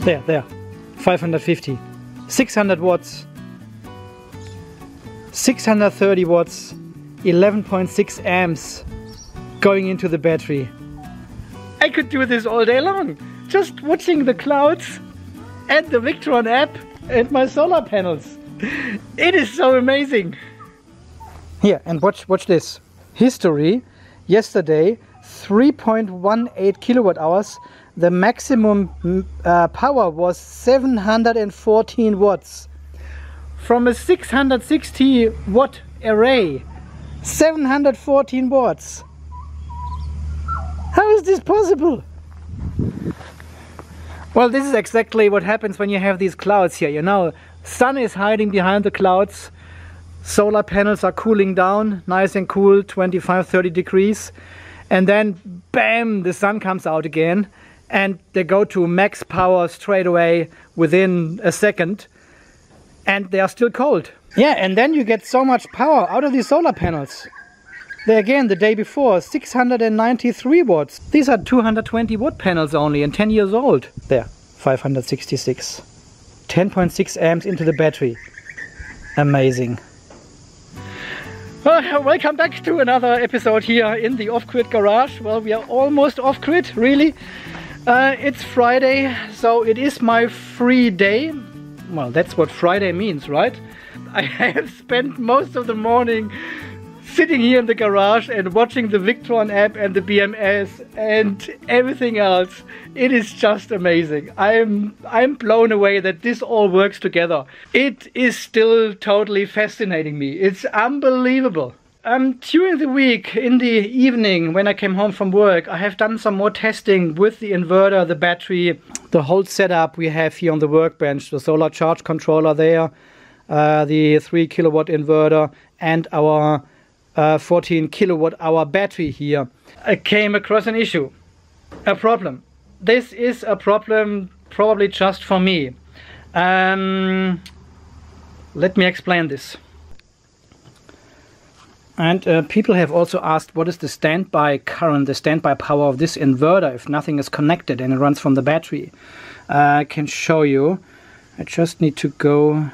There, 550, 600 watts, 630 watts, 11.6 amps going into the battery. I could do this all day long, just watching the clouds and the Victron app and my solar panels. It is so amazing. Here, and watch this. History, yesterday, 3.18 kilowatt hours. The maximum power was 714 watts. From a 660 watt array, 714 watts. How is this possible? Well, this is exactly what happens when you have these clouds here. You know, sun is hiding behind the clouds. Solar panels are cooling down, nice and cool, 25-30 degrees. And then, bam, the sun comes out again. And they go to max power straight away within a second. And they are still cold. Yeah, and then you get so much power out of these solar panels. There again, the day before, 693 watts. These are 220 watt panels only and 10 years old. There, 566. 10.6 amps into the battery. Amazing. Well, welcome back to another episode here in the off-grid garage. Well, we are almost off-grid, really. It's Friday, so it is my free day. Well, that's what Friday means, right? I have spent most of the morning sitting here in the garage and watching the Victron app and the BMS and everything else. It is just amazing. I'm blown away that this all works together. It is still totally fascinating me. It's unbelievable. During the week, in the evening, when I came home from work, I have done some more testing with the inverter, the battery, the whole setup we have here on the workbench, the solar charge controller there, the 3 kilowatt inverter and our 14 kilowatt hour battery here. I came across an issue, a problem. This is a problem probably just for me. Let me explain this. And people have also asked, what is the standby current, the standby power of this inverter if nothing is connected and it runs from the battery? I can show you. I just need to go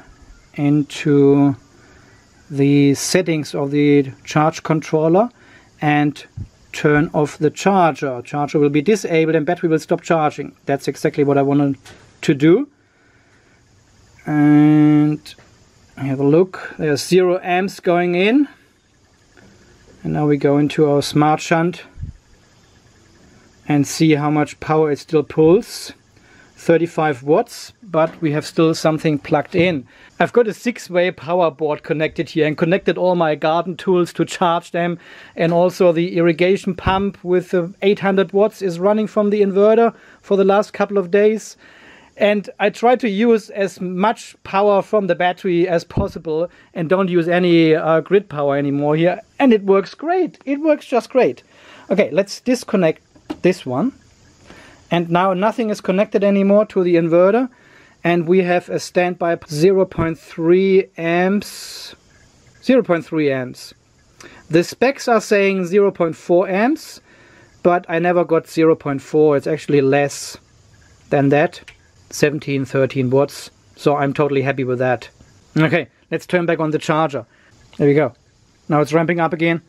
into the settings of the charge controller and turn off the charger. Charger will be disabled and battery will stop charging. That's exactly what I wanted to do. And have a look. There's 0 amps going in. And now we go into our smart shunt and see how much power it still pulls. 35 watts, but we have still something plugged in. I've got a 6-way power board connected here and connected all my garden tools to charge them, and also the irrigation pump with 800 watts is running from the inverter for the last couple of days. And I try to use as much power from the battery as possible and don't use any grid power anymore here. And it works great. It works just great. Okay, let's disconnect this one. And now nothing is connected anymore to the inverter. And we have a standby 0.3 amps. 0.3 amps. The specs are saying 0.4 amps, but I never got 0.4. It's actually less than that. 17, 13 watts. So I'm totally happy with that. Okay, let's turn back on the charger. There we go. Now it's ramping up again.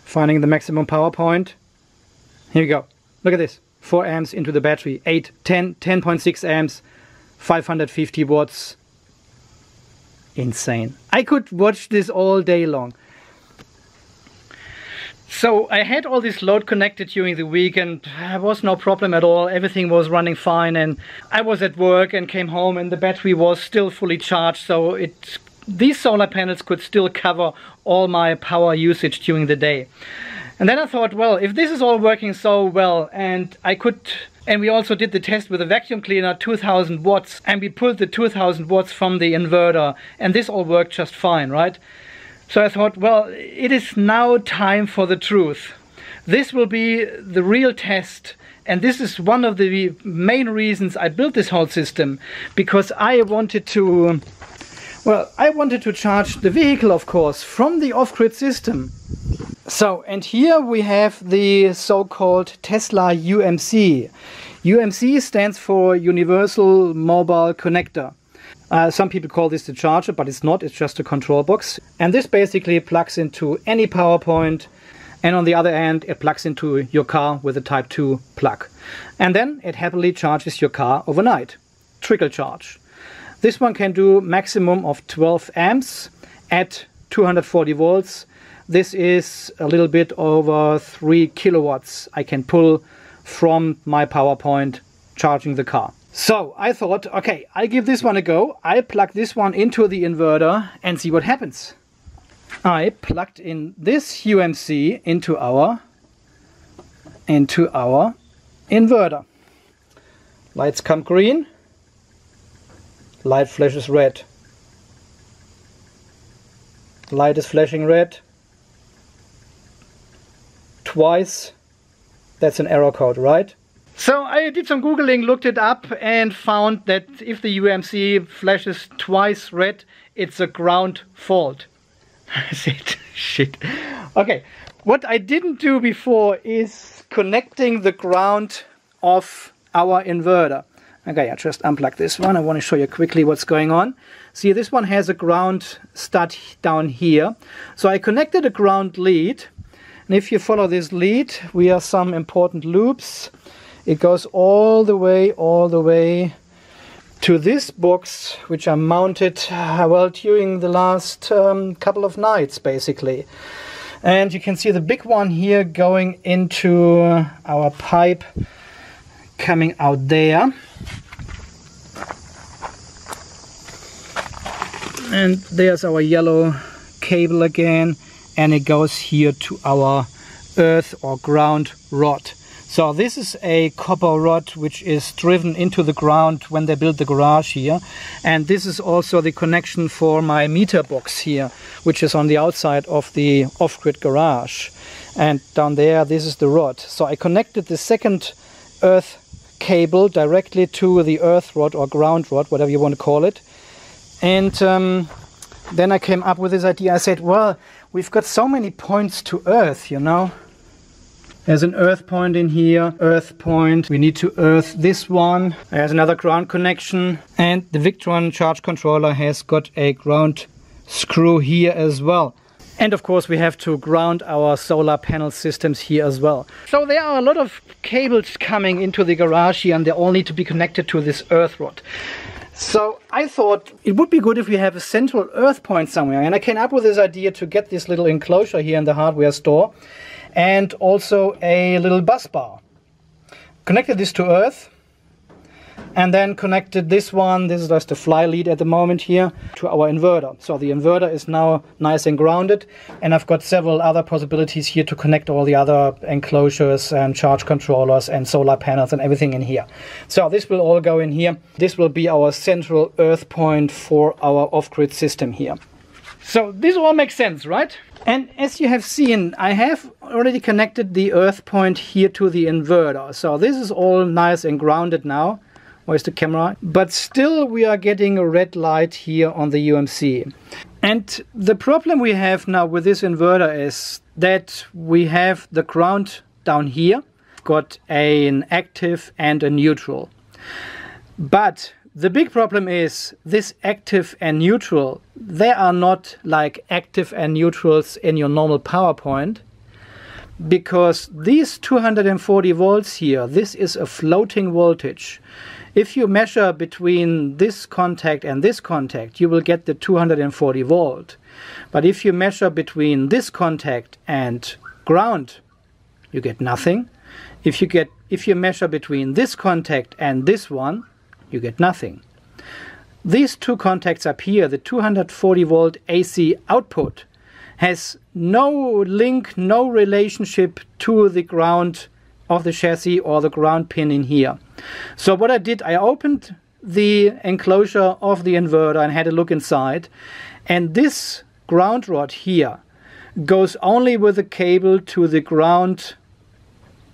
Finding the maximum power point. Here we go. Look at this. 4 amps into the battery. 8, 10, 10.6 amps. 550 watts. Insane. I could watch this all day long. So I had all this load connected during the week and there was no problem at all. Everything was running fine and I was at work and came home and the battery was still fully charged. So these solar panels could still cover all my power usage during the day. And then I thought, well, if this is all working so well and we also did the test with a vacuum cleaner, 2000 watts, and we pulled the 2000 watts from the inverter and this all worked just fine, right? So I thought, well, it is now time for the truth. This will be the real test. And this is one of the main reasons I built this whole system. Because I wanted to charge the vehicle, of course, from the off-grid system. So, and here we have the so-called Tesla UMC. UMC stands for Universal Mobile Connector. Some people call this the charger, but it's not, it's just a control box. And this basically plugs into any power point, and on the other end it plugs into your car with a Type 2 plug. And then it happily charges your car overnight. Trickle charge. This one can do maximum of 12 amps at 240 volts. This is a little bit over 3 kilowatts I can pull from my power point charging the car. So I thought, okay, I'll give this one a go. I'll plug this one into the inverter and see what happens. I plugged in this UMC into our inverter. Lights come green. Light flashes red. Light is flashing red. Twice. That's an error code, right? So I did some Googling, looked it up and found that if the UMC flashes twice red, it's a ground fault. I said, shit. Okay, what I didn't do before is connecting the ground of our inverter. Okay, I just unplug this one. I want to show you quickly what's going on. See, this one has a ground stud down here. So I connected a ground lead. And if you follow this lead, we have some important loops. It goes all the way to this box, which I mounted, well, during the last couple of nights, basically. And you can see the big one here going into our pipe coming out there. And there's our yellow cable again, and it goes here to our earth or ground rod. So this is a copper rod which is driven into the ground when they built the garage here. And this is also the connection for my meter box here, which is on the outside of the off-grid garage. And down there, this is the rod. So I connected the second earth cable directly to the earth rod or ground rod, whatever you want to call it. And then I came up with this idea. I said, well, we've got so many points to earth, you know. There's an earth point in here, earth point. We need to earth this one. There's another ground connection. And the Victron charge controller has got a ground screw here as well. And of course we have to ground our solar panel systems here as well. So there are a lot of cables coming into the garage here, and they all need to be connected to this earth rod. So I thought it would be good if we have a central earth point somewhere. And I came up with this idea to get this little enclosure here in the hardware store. And also a little bus bar. Connected this to earth, and then connected this one, this is just a fly lead at the moment here, to our inverter. So the inverter is now nice and grounded, and I've got several other possibilities here to connect all the other enclosures and charge controllers and solar panels and everything in here. So this will all go in here. This will be our central earth point for our off-grid system here. So this all makes sense, right? And as you have seen, I have already connected the earth point here to the inverter. So this is all nice and grounded now. Where's the camera? But still we are getting a red light here on the UMC. And the problem we have now with this inverter is that we have the ground down here, got an active and a neutral. But the big problem is this active and neutral, they are not like active and neutrals in your normal power point, because these 240 volts here, this is a floating voltage. If you measure between this contact and this contact, you will get the 240 volt. But if you measure between this contact and ground, you get nothing. If you measure between this contact and this one, you get nothing. These two contacts up here, the 240 volt AC output, has no link, no relationship to the ground of the chassis or the ground pin in here. So what I did, I opened the enclosure of the inverter and had a look inside, and this ground rod here goes only with the cable to the ground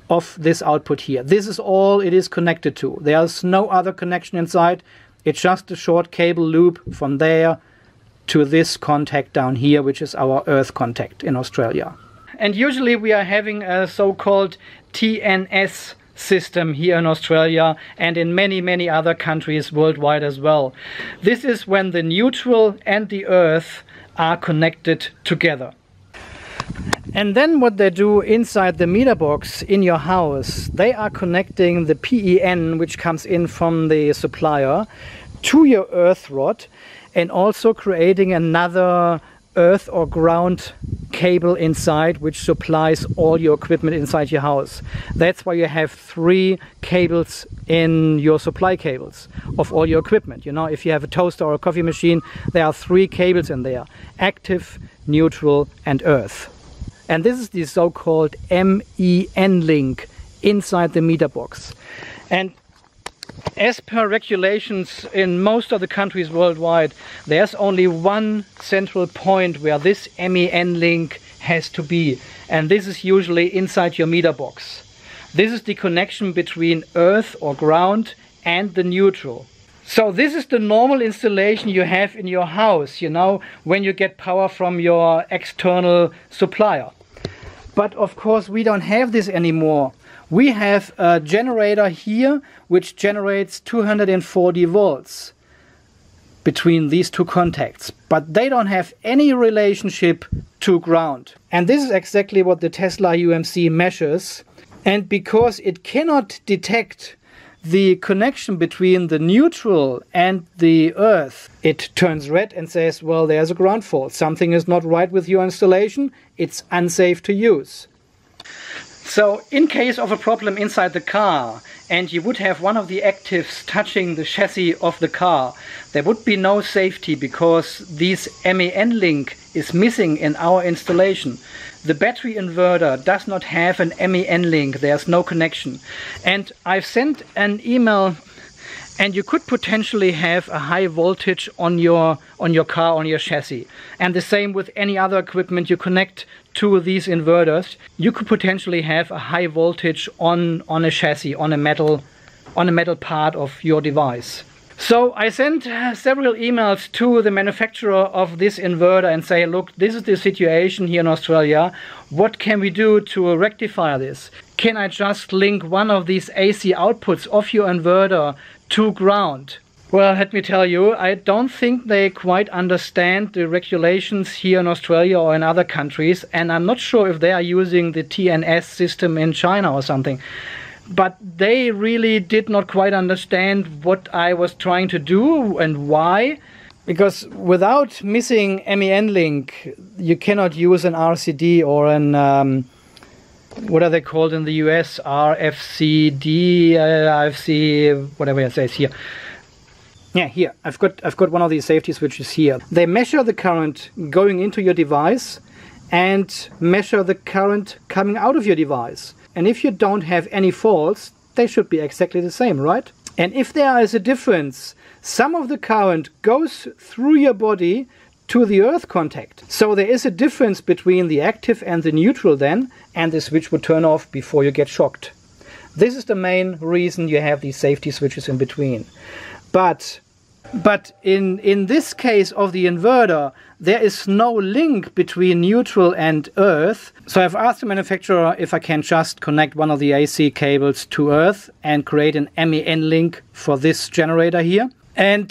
of this output here. This is all it is connected to. There's no other connection inside. It's just a short cable loop from there to this contact down here, which is our earth contact in Australia. And usually we are having a so-called TNS system here in Australia and in many other countries worldwide as well. This is when the neutral and the earth are connected together. And then what they do inside the meter box in your house, they are connecting the PEN, which comes in from the supplier, to your earth rod, and also creating another earth or ground cable inside, which supplies all your equipment inside your house. That's why you have 3 cables in your supply cables of all your equipment. You know, if you have a toaster or a coffee machine, there are 3 cables in there: active, neutral and earth. And this is the so-called MEN link inside the meter box. And as per regulations in most of the countries worldwide, there's only one central point where this MEN link has to be, and this is usually inside your meter box. This is the connection between earth or ground and the neutral. So this is the normal installation you have in your house, you know, when you get power from your external supplier. But of course we don't have this anymore. We have a generator here which generates 240 volts between these 2 contacts, but they don't have any relationship to ground. And this is exactly what the Tesla UMC measures. And because it cannot detect the connection between the neutral and the earth, it turns red and says, well, there's a ground fault. Something is not right with your installation. It's unsafe to use. So in case of a problem inside the car and you would have one of the actives touching the chassis of the car, there would be no safety because this MEN link is missing in our installation. The battery inverter does not have an MEN link, there's no connection. And I've sent an email, and you could potentially have a high voltage on your car, on your chassis. And the same with any other equipment you connect to these inverters. You could potentially have a high voltage on a chassis, on a metal part of your device. So I sent several emails to the manufacturer of this inverter and say, look, this is the situation here in Australia. What can we do to rectify this? Can I just link one of these AC outputs of your inverter to ground? Well, let me tell you, I don't think they quite understand the regulations here in Australia or in other countries, and I'm not sure if they are using the TNS system in China or something. But they really did not quite understand what I was trying to do and why. Because without missing MEN link, you cannot use an RCD or an, what are they called in the US? RFCD, RFC, whatever it says here. Yeah, here, I've got one of these safety switches here. They measure the current going into your device and measure the current coming out of your device. And if you don't have any faults, they should be exactly the same, right? And if there is a difference, some of the current goes through your body to the earth contact. So there is a difference between the active and the neutral then, and the switch would turn off before you get shocked. This is the main reason you have these safety switches in between. But in this case of the inverter, there is no link between neutral and earth. So I've asked the manufacturer if I can just connect one of the AC cables to earth and create an MEN link for this generator here. And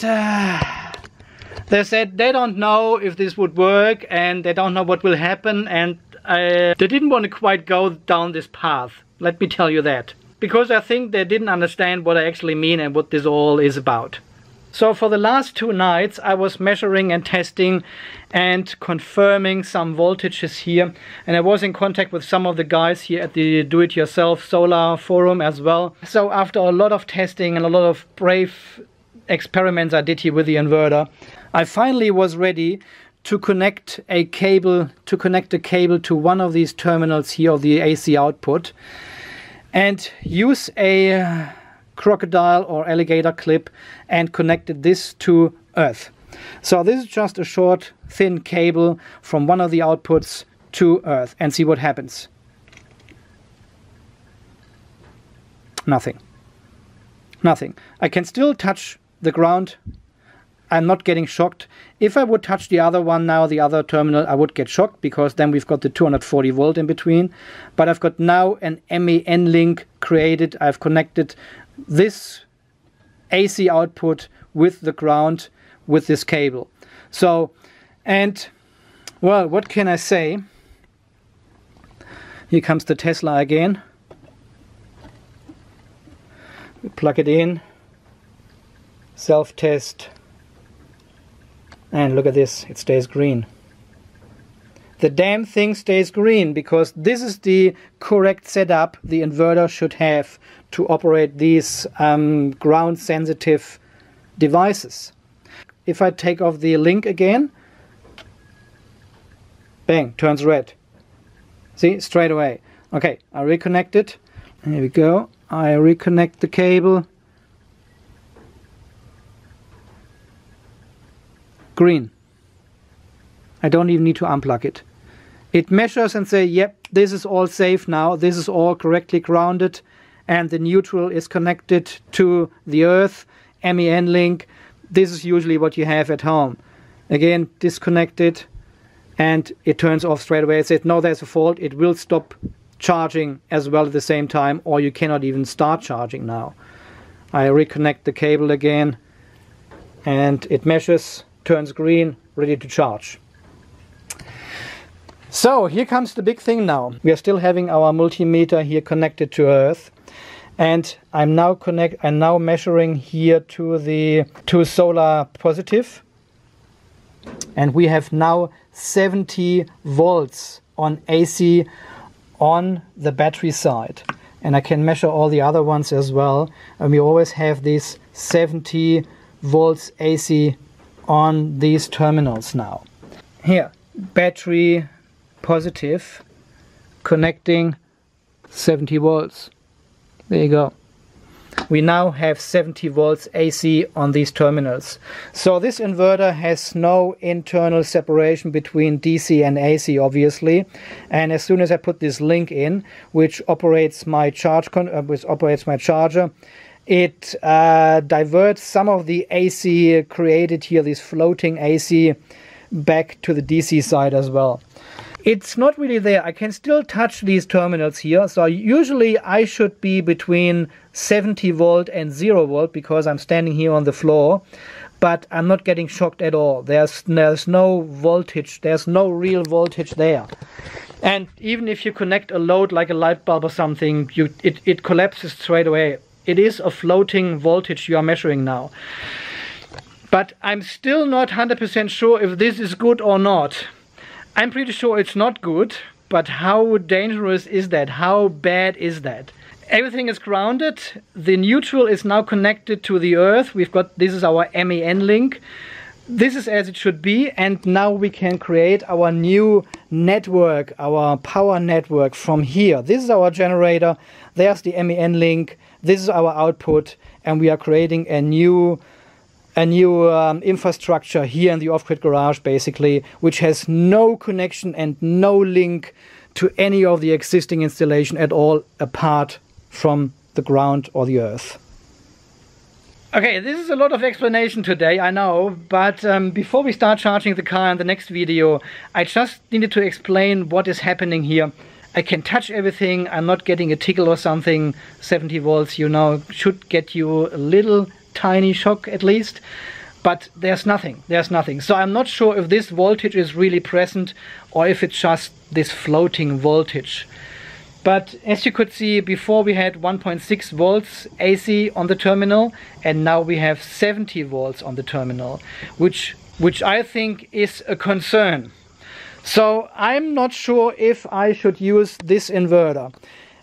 they said they don't know if this would work and they don't know what will happen, and they didn't want to quite go down this path. Let me tell you that. Because I think they didn't understand what I actually mean and what this all is about. So for the last 2 nights I was measuring and testing and confirming some voltages here, and I was in contact with some of the guys here at the do-it-yourself solar forum as well. So after a lot of testing and a lot of brave experiments I did here with the inverter, I finally was ready to connect a cable to one of these terminals here of the AC output and use a crocodile or alligator clip and connected this to earth. So this is just a short thin cable from one of the outputs to earth, and see what happens. Nothing. I can still touch the ground. I'm not getting shocked. If I would touch the other one now, the other terminal, I would get shocked, because then we've got the 240 volt in between. But I've got now an MAN link created. I've connected this AC output with the ground with this cable. So, and well, what can I say? Here comes the Tesla again. We plug it in, self-test, and look at this, it stays green. The damn thing stays green, because this is the correct setup the inverter should have to operate these ground sensitive devices. If I take off the link again, bang, turns red. See, straight away. Okay, I reconnect it. Here we go. I reconnect the cable. Green. I don't even need to unplug it. It measures and say, yep, this is all safe now. This is all correctly grounded. And the neutral is connected to the earth. MAN link. This is usually what you have at home. Again, disconnected. And it turns off straight away. It says, no, there's a fault. It will stop charging as well at the same time, or you cannot even start charging now. I reconnect the cable again, and it measures, turns green, ready to charge. So here comes the big thing now. We are still having our multimeter here connected to earth, and I'm now measuring here to solar positive, and we have now 70 volts on AC on the battery side, and I can measure all the other ones as well, and we always have these 70 volts AC on these terminals now. Here, battery positive, connecting 70 volts. There you go. We now have 70 volts AC on these terminals. So this inverter has no internal separation between DC and AC, obviously. And as soon as I put this link in, which operates my charger, it diverts some of the AC created here, this floating AC, back to the DC side as well. It's not really there. I can still touch these terminals here. So usually I should be between 70 volt and 0 volt, because I'm standing here on the floor, but I'm not getting shocked at all. There's no voltage. There's no real voltage there. And even if you connect a load like a light bulb or something, it collapses straight away. It is a floating voltage you are measuring now. But I'm still not 100% sure if this is good or not. I'm pretty sure it's not good, but how dangerous is that? How bad is that? Everything is grounded. The neutral is now connected to the earth. This is our MAN link. This is as it should be, and now we can create our new network, our power network from here. This is our generator. There's the MAN link. This is our output, and we are creating a new infrastructure here in the off-grid garage, basically, which has no connection and no link to any of the existing installation at all, apart from the ground or the earth. Okay, this is a lot of explanation today, I know, but before we start charging the car in the next video, I just needed to explain what is happening here. I can touch everything, I'm not getting a tickle or something. 70 volts, you know, should get you a little tiny shock at least, but there's nothing. So I'm not sure if this voltage is really present or if it's just this floating voltage. But as you could see, before we had 1.6 volts AC on the terminal, and now we have 70 volts on the terminal, which I think is a concern. So I'm not sure if I should use this inverter.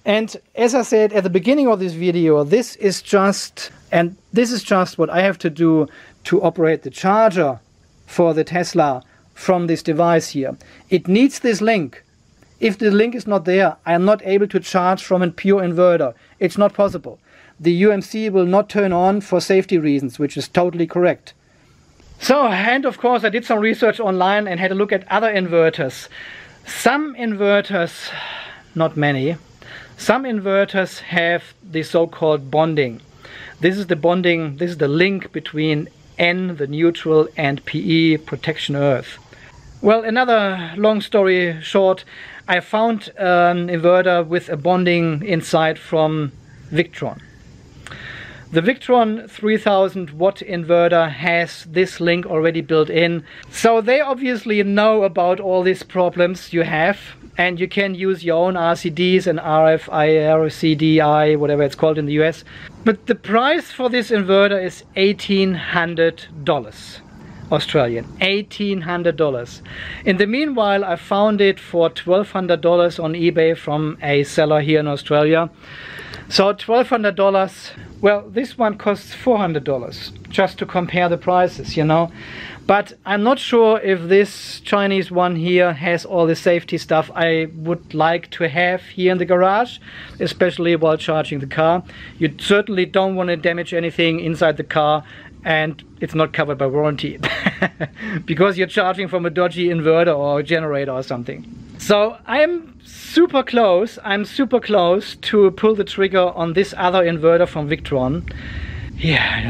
And as I said at the beginning of this video, this is just what I have to do to operate the charger for the Tesla from this device here. It needs this link. If the link is not there, I am not able to charge from a pure inverter. It's not possible. The UMC will not turn on for safety reasons, which is totally correct. So, and of course I did some research online and had a look at other inverters. Some inverters, not many, some inverters have the so-called bonding. This is the bonding, this is the link between N, the neutral, and PE, protection earth. Well, another long story short, I found an inverter with a bonding inside from Victron. The Victron 3000 watt inverter has this link already built in, so they obviously know about all these problems you have, and you can use your own RCDs and RFID, whatever it's called in the US. But the price for this inverter is $1,800 Australian, $1,800. In the meanwhile, I found it for $1,200 on eBay from a seller here in Australia. So $1,200, well, this one costs $400, just to compare the prices, you know. But I'm not sure if this Chinese one here has all the safety stuff I would like to have here in the garage, especially while charging the car. You certainly don't want to damage anything inside the car, and it's not covered by warranty because you're charging from a dodgy inverter or generator or something. So I'm super close to pull the trigger on this other inverter from Victron. Yeah, I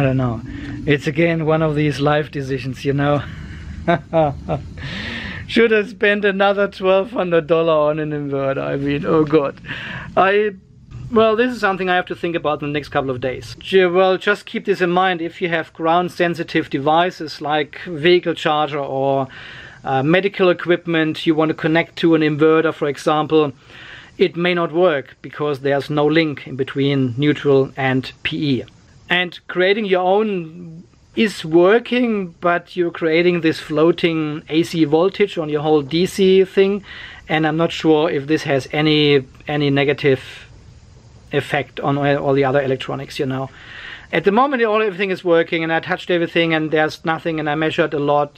don't know. It's again one of these life decisions, you know. Should I spend another $1,200 on an inverter? I mean, oh god. Well, this is something I have to think about in the next couple of days. Well, just keep this in mind. If you have ground sensitive devices like vehicle charger or medical equipment you want to connect to an inverter, for example, it may not work because there's no link in between neutral and PE. And creating your own is working, but you're creating this floating AC voltage on your whole DC thing, and I'm not sure if this has any negative effect on all the other electronics, you know. At the moment everything is working, and I touched everything and there's nothing, and I measured a lot.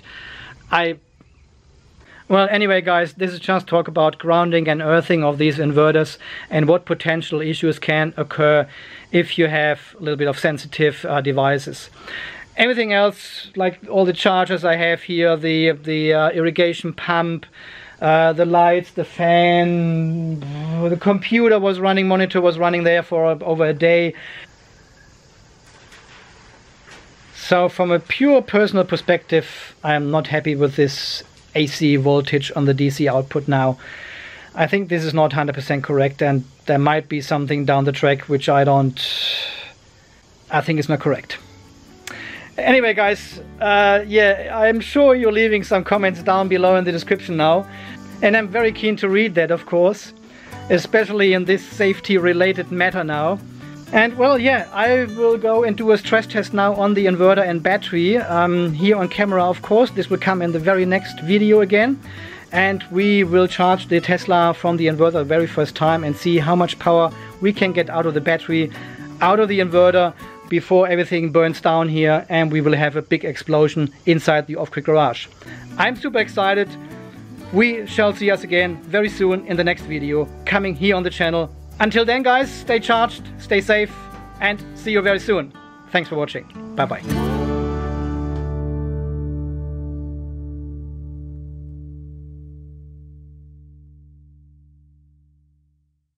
Well, anyway guys, this is just talk about grounding and earthing of these inverters and what potential issues can occur if you have a little bit of sensitive devices. Everything else, like all the chargers I have here, the irrigation pump, the lights, the fan, the computer was running, monitor was running there for over a day. So from a pure personal perspective, I am not happy with this AC voltage on the DC output now. I think this is not 100% correct, and there might be something down the track which I think is not correct. Anyway guys, yeah, I'm sure you're leaving some comments down below in the description now, and I'm very keen to read that, of course, especially in this safety related matter now. And well, yeah, I will go and do a stress test now on the inverter and battery here on camera, of course. This will come in the very next video again, and we will charge the Tesla from the inverter the very first time and see how much power we can get out of the battery, out of the inverter, before everything burns down here and we will have a big explosion inside the off-grid garage. I'm super excited. We shall see us again very soon in the next video coming here on the channel. Until then guys, stay charged, stay safe, and see you very soon. Thanks for watching. Bye bye.